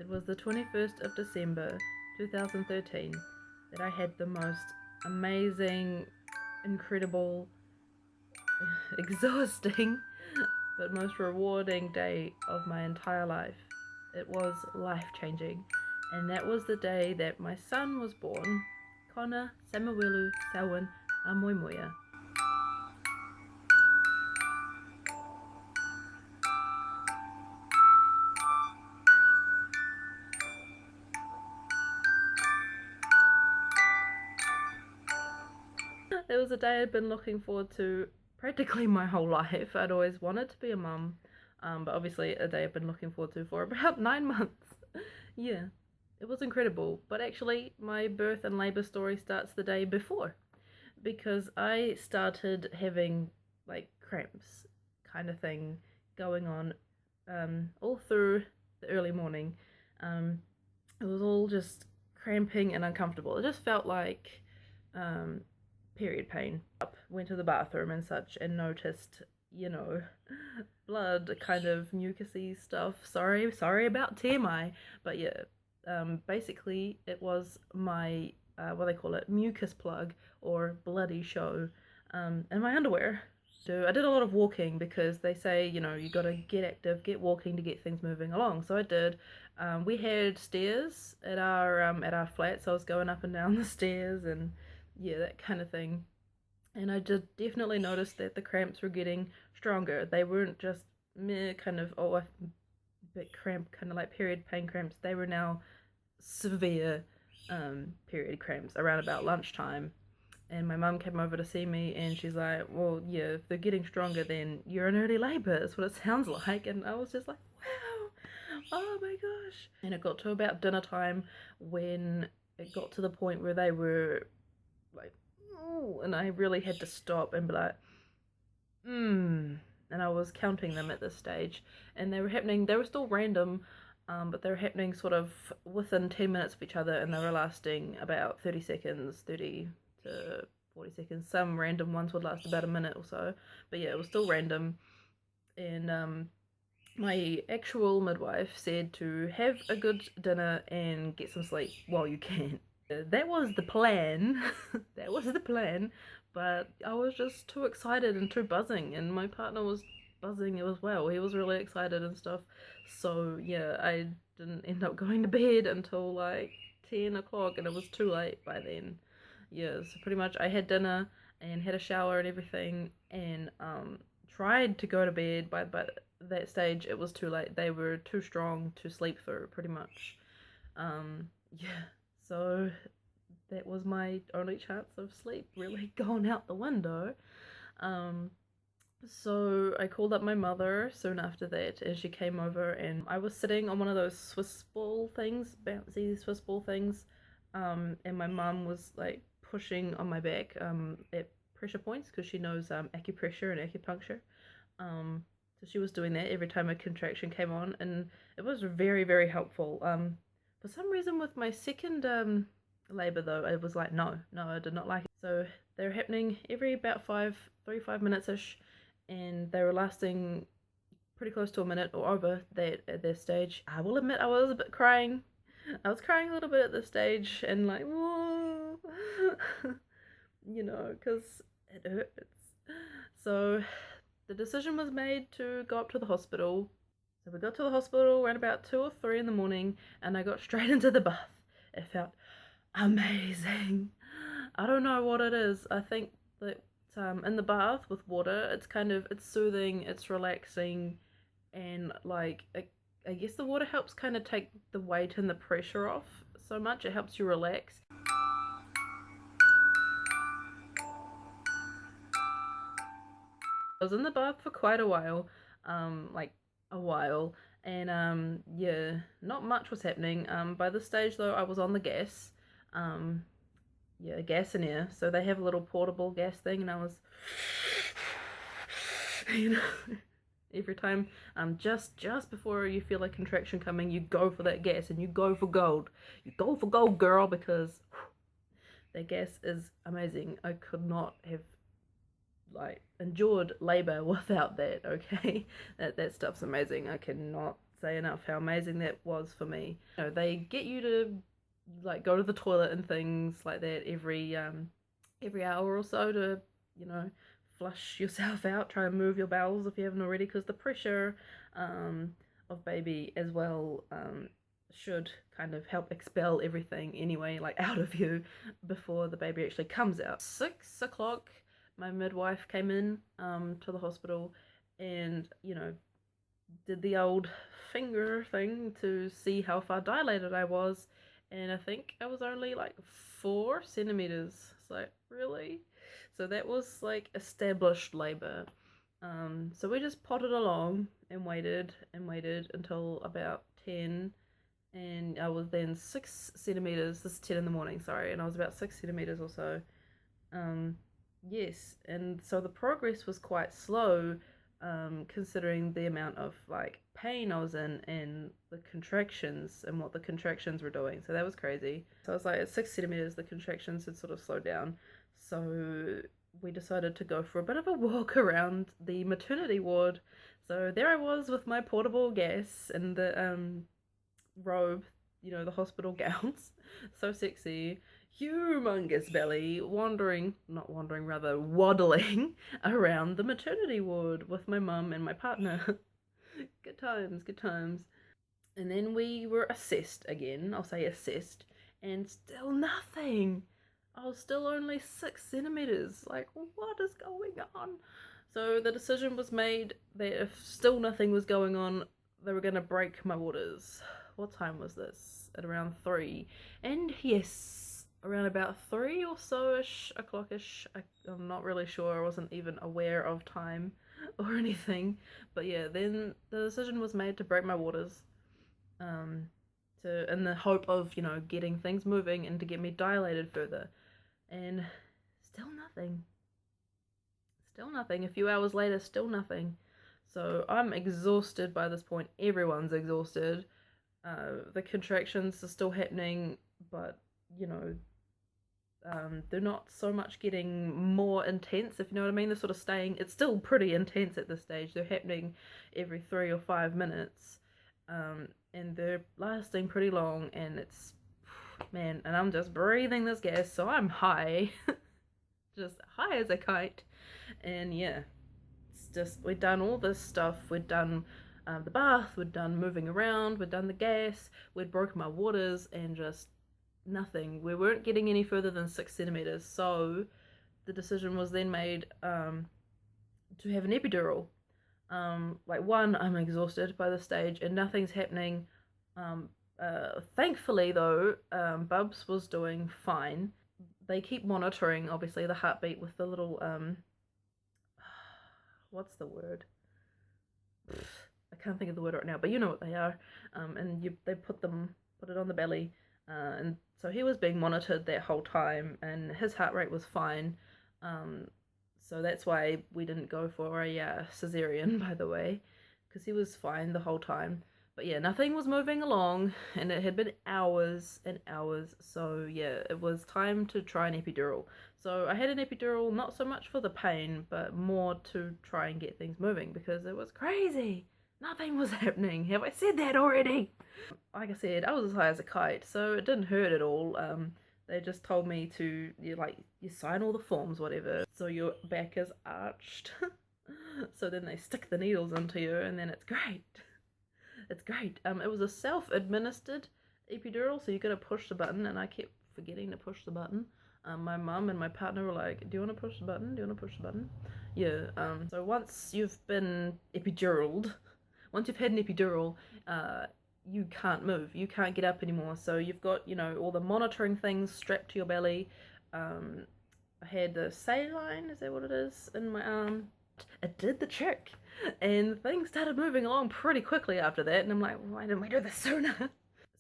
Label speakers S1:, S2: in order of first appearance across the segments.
S1: It was the 21st of December 2013 that I had the most amazing, incredible, exhausting, but most rewarding day of my entire life. It was life-changing, and that was the day that my son was born, Connor Samuelu Selwyn Amuimuia. It was a day I'd been looking forward to practically my whole life. I'd always wanted to be a mum, but obviously a day I've been looking forward to for about 9 months. Yeah, it was incredible. But actually, my birth and labour story starts the day before, because I started having like cramps kind of thing going on all through the early morning. It was all just cramping and uncomfortable. It just felt like period pain. Went to the bathroom and such and noticed, blood, kind of mucusy stuff. Sorry about TMI, but yeah, basically it was my what they call it, mucus plug or bloody show in my underwear. So I did a lot of walking because they say, you gotta get active, get walking to get things moving along. So I did. We had stairs at our flat, so I was going up and down the stairs and yeah, that kind of thing. And I just definitely noticed that the cramps were getting stronger. They weren't just mere kind of a bit cramp, kind of like period pain cramps. They were now severe period cramps around about lunchtime. And my mum came over to see me and she's like, well, yeah, if they're getting stronger, then you're in early labor. That's what it sounds like. And I was just like, wow, oh my gosh. And it got to about dinner time when it got to the point where they were like, oh, and I really had to stop and be like, and I was counting them at this stage, and they were still random, but they were happening sort of within 10 minutes of each other, and they were lasting about 30 seconds, 30 to 40 seconds. Some random ones would last about a minute or so, but yeah, it was still random. And my actual midwife said to have a good dinner and get some sleep while you can. That was the plan. That was the plan. But I was just too excited and too buzzing, and my partner was buzzing as well. He was really excited and stuff. So yeah, I didn't end up going to bed until like 10 o'clock, and it was too late by then. Yeah, so pretty much I had dinner and had a shower and everything, and tried to go to bed. By that stage, it was too late. They were too strong to sleep through, pretty much. Yeah. So that was my only chance of sleep really gone out the window. So I called up my mother soon after that, and she came over, and I was sitting on one of those Swiss ball things, bouncy Swiss ball things, and my mum was like pushing on my back at pressure points because she knows acupressure and acupuncture. So she was doing that every time a contraction came on, and it was very, very helpful. For some reason with my second labor though, it was like, no, I did not like it. So they were happening every about 5 minutes-ish, and they were lasting pretty close to a minute or over that at this stage. I will admit I was a bit crying. I was crying a little bit at this stage and like, whoa, because it hurts. So the decision was made to go up to the hospital. So we got to the hospital around about 2 or 3 in the morning, and I got straight into the bath. It felt amazing. I don't know what it is. I think that in the bath with water, it's soothing, it's relaxing, and like I guess the water helps kind of take the weight and the pressure off so much. It helps you relax. I was in the bath for quite a while, like a while, and yeah, not much was happening. By this stage though, I was on the gas, yeah, gas and air. So they have a little portable gas thing, and I was, every time, just before you feel a contraction coming, you go for that gas and you go for gold. You go for gold, girl, because that gas is amazing. I could not have like endured labor without that. Okay, that stuff's amazing. I cannot say enough how amazing that was for me. You know, they get you to like go to the toilet and things like that every hour or so to, you know, flush yourself out, try and move your bowels if you haven't already, because the pressure of baby as well should kind of help expel everything anyway, like out of you before the baby actually comes out. 6 o'clock, my midwife came in to the hospital and, you know, did the old finger thing to see how far dilated I was, and I think I was only like 4 centimeters. It's like, really? So that was like established labor. So we just potted along and waited until about 10, and I was then 6 centimeters. This is 10 in the morning, sorry, and I was about 6 centimeters or so. Yes, and so the progress was quite slow, considering the amount of like pain I was in and the contractions and what the contractions were doing. So that was crazy. So I was like, at 6 centimeters, the contractions had sort of slowed down. So we decided to go for a bit of a walk around the maternity ward. So there I was with my portable gas and the robe, you know, the hospital gowns, so sexy, humongous belly, waddling around the maternity ward with my mum and my partner. Good times, good times. And then we were assessed again, I'll say assessed, and still nothing. I was still only 6 centimeters. Like, what is going on? So the decision was made that if still nothing was going on, they were going to break my waters. What time was this? At around 3. And yes, around about 3 or so-ish, o'clock-ish. I'm not really sure. I wasn't even aware of time or anything. But yeah, then the decision was made to break my waters. In the hope of, you know, getting things moving and to get me dilated further. And still nothing. Still nothing. A few hours later, still nothing. So I'm exhausted by this point. Everyone's exhausted. The contractions are still happening, but, you know, they're not so much getting more intense, if you know what I mean. They're sort of staying, it's still pretty intense at this stage. They're happening every 3 or 5 minutes, and they're lasting pretty long, and it's, man, and I'm just breathing this gas, so I'm high, just high as a kite, and yeah, it's just, we'd done all this stuff, we'd done the bath, we'd done moving around, we'd done the gas, we'd broken my waters, and just nothing. We weren't getting any further than 6 centimeters, so the decision was then made to have an epidural. Like, one, I'm exhausted by this stage and nothing's happening. Thankfully though, Bubs was doing fine. They keep monitoring, obviously, the heartbeat with the little what's the word? I can't think of the word right now, but you know what they are. And they put it on the belly, and so he was being monitored that whole time, and his heart rate was fine. So that's why we didn't go for a cesarean, by the way, because he was fine the whole time. But yeah, nothing was moving along, and it had been hours and hours. So yeah, it was time to try an epidural. So I had an epidural, not so much for the pain, but more to try and get things moving, because it was crazy. Nothing was happening. Have I said that already? Like I said, I was as high as a kite, so it didn't hurt at all. They just told me to, you sign all the forms, whatever, so your back is arched. So then they stick the needles into you, and then it's great. It's great. It was a self-administered epidural, so you gotta push the button, and I kept forgetting to push the button. My mum and my partner were like, do you want to push the button? Do you want to push the button? Yeah, so once you've been epiduraled, once you've had an epidural, you can't move. You can't get up anymore. So you've got, you know, all the monitoring things strapped to your belly. I had the saline, is that what it is, in my arm. It did the trick. And things started moving along pretty quickly after that. And I'm like, why didn't we do this sooner?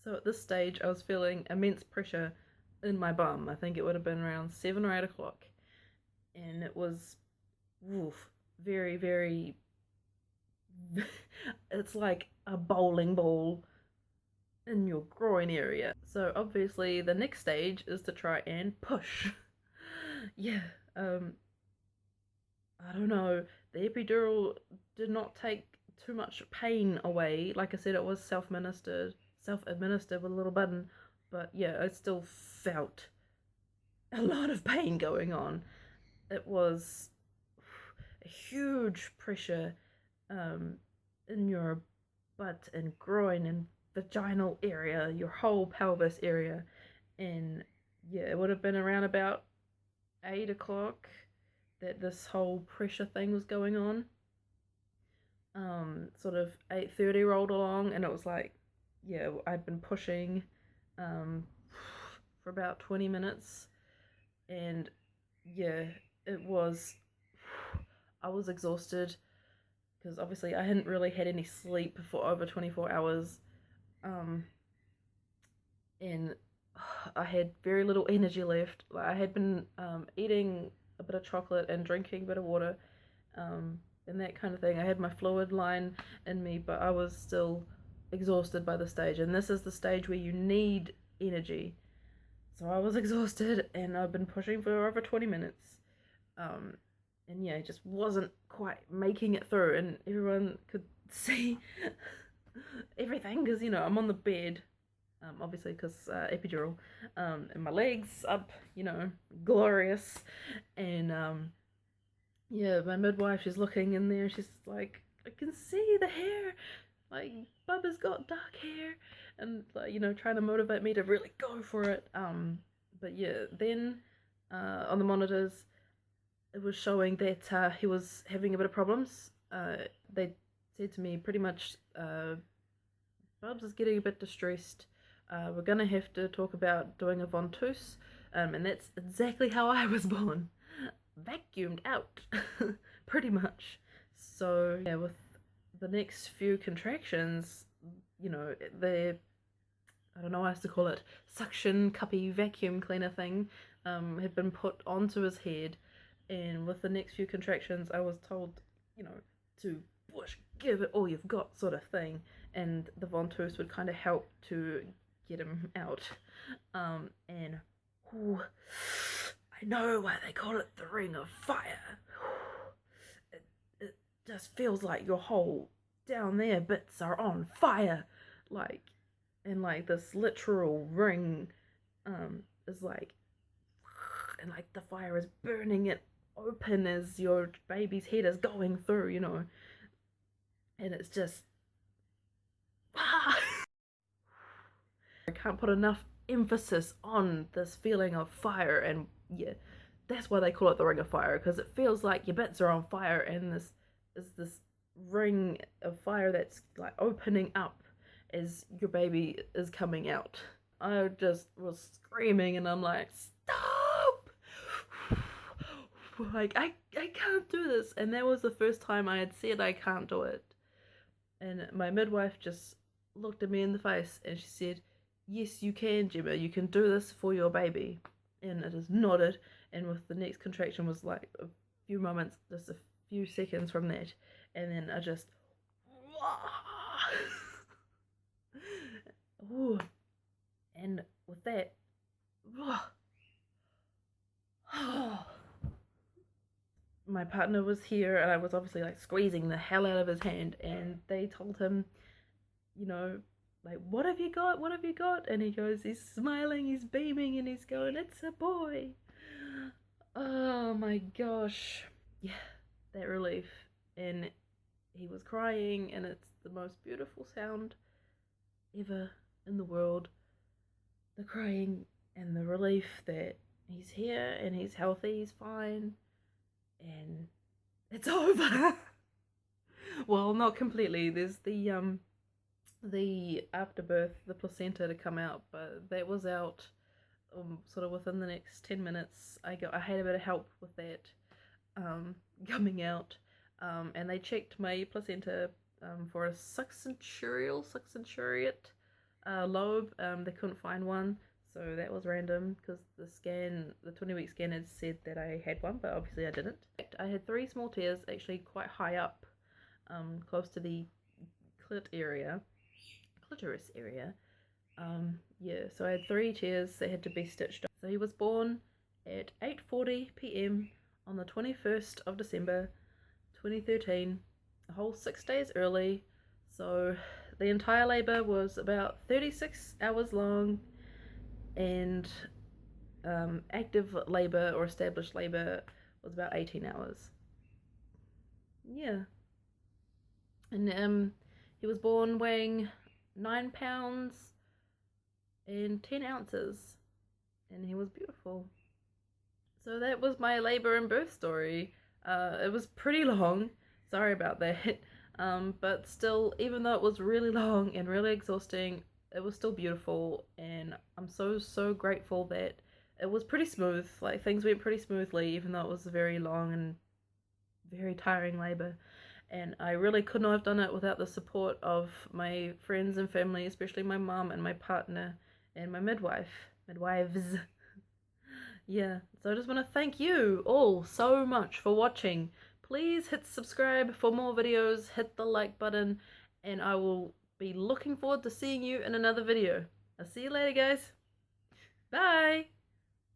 S1: So at this stage, I was feeling immense pressure in my bum. I think it would have been around 7 or 8 o'clock. And it was, very, very, it's like a bowling ball in your groin area. So obviously the next stage is to try and push. Yeah, I don't know, the epidural did not take too much pain away. Like I said, it was self-administered with a little button, but yeah, I still felt a lot of pain going on. It was a huge pressure in your butt and groin and vaginal area, your whole pelvis area. And yeah, it would have been around about 8 o'clock that this whole pressure thing was going on. Sort of 8:30 rolled along, and it was like, yeah, I'd been pushing for about 20 minutes, and yeah, it was, I was exhausted because obviously I hadn't really had any sleep for over 24 hours, and I had very little energy left. Like, I had been eating a bit of chocolate and drinking a bit of water, and that kind of thing. I had my fluid line in me, but I was still exhausted by the stage, and this is the stage where you need energy. So I was exhausted, and I've been pushing for over 20 minutes, and yeah, just wasn't quite making it through, and everyone could see everything because I'm on the bed, obviously because epidural, and my legs up, glorious, and yeah, my midwife, she's looking in there, she's like, I can see the hair, like Bubba's got dark hair, and like, trying to motivate me to really go for it. But yeah, then on the monitors it was showing that he was having a bit of problems. They said to me pretty much, Bubs is getting a bit distressed. We're gonna have to talk about doing a Ventouse, and that's exactly how I was born, vacuumed out, pretty much. So yeah, with the next few contractions, the, I don't know how else to call it, suction cuppy vacuum cleaner thing had been put onto his head, and with the next few contractions I was told, to push, give it all you've got, sort of thing, and the Ventouse would kind of help to get him out. And ooh, I know why they call it the Ring of Fire. It just feels like your whole down there bits are on fire, like, and like this literal ring is like, and like the fire is burning it open as your baby's head is going through, and it's just I can't put enough emphasis on this feeling of fire, and yeah, that's why they call it the Ring of Fire, because it feels like your bits are on fire, and this is this ring of fire that's like opening up as your baby is coming out. I just was screaming, and I'm like, stop! Like, I can't do this. And that was the first time I had said I can't do it. And my midwife just looked at me in the face and she said, yes, you can, Gemma, you can do this for your baby. And I just nodded, and with the next contraction was like a few moments, just a few seconds from that, and then I just ooh, and with that, my partner was here, and I was obviously like squeezing the hell out of his hand, and they told him, like, what have you got? What have you got? And he goes, he's smiling, he's beaming, and he's going, it's a boy. Oh my gosh. Yeah, that relief. And he was crying, and it's the most beautiful sound ever in the world. The crying and the relief that he's here and he's healthy, he's fine, and it's over. Well, not completely. There's the afterbirth, the placenta to come out, but that was out sort of within the next 10 minutes. I had a bit of help with that coming out, and they checked my placenta for a succenturiate lobe. They couldn't find one, so that was random because the 20-week scan had said that I had one, but obviously I didn't. I had 3 small tears, actually quite high up, close to the clitoris area. Yeah, so I had 3 tears that had to be stitched up. So he was born at 8:40 p.m. on the 21st of December 2013, a whole 6 days early. So the entire labor was about 36 hours long, and active labor or established labor was about 18 hours. Yeah. And he was born weighing 9 pounds and 10 ounces, and he was beautiful. So that was my labor and birth story. It was pretty long. Sorry about that. But still, even though it was really long and really exhausting, it was still beautiful, and I'm so grateful that it was pretty smooth. Like, things went pretty smoothly, even though it was a very long and very tiring labor. And I really could not have done it without the support of my friends and family, especially my mom and my partner and my midwives. Yeah, so I just want to thank you all so much for watching. Please hit subscribe for more videos, hit the like button, and I will be looking forward to seeing you in another video. I'll see you later, guys. Bye!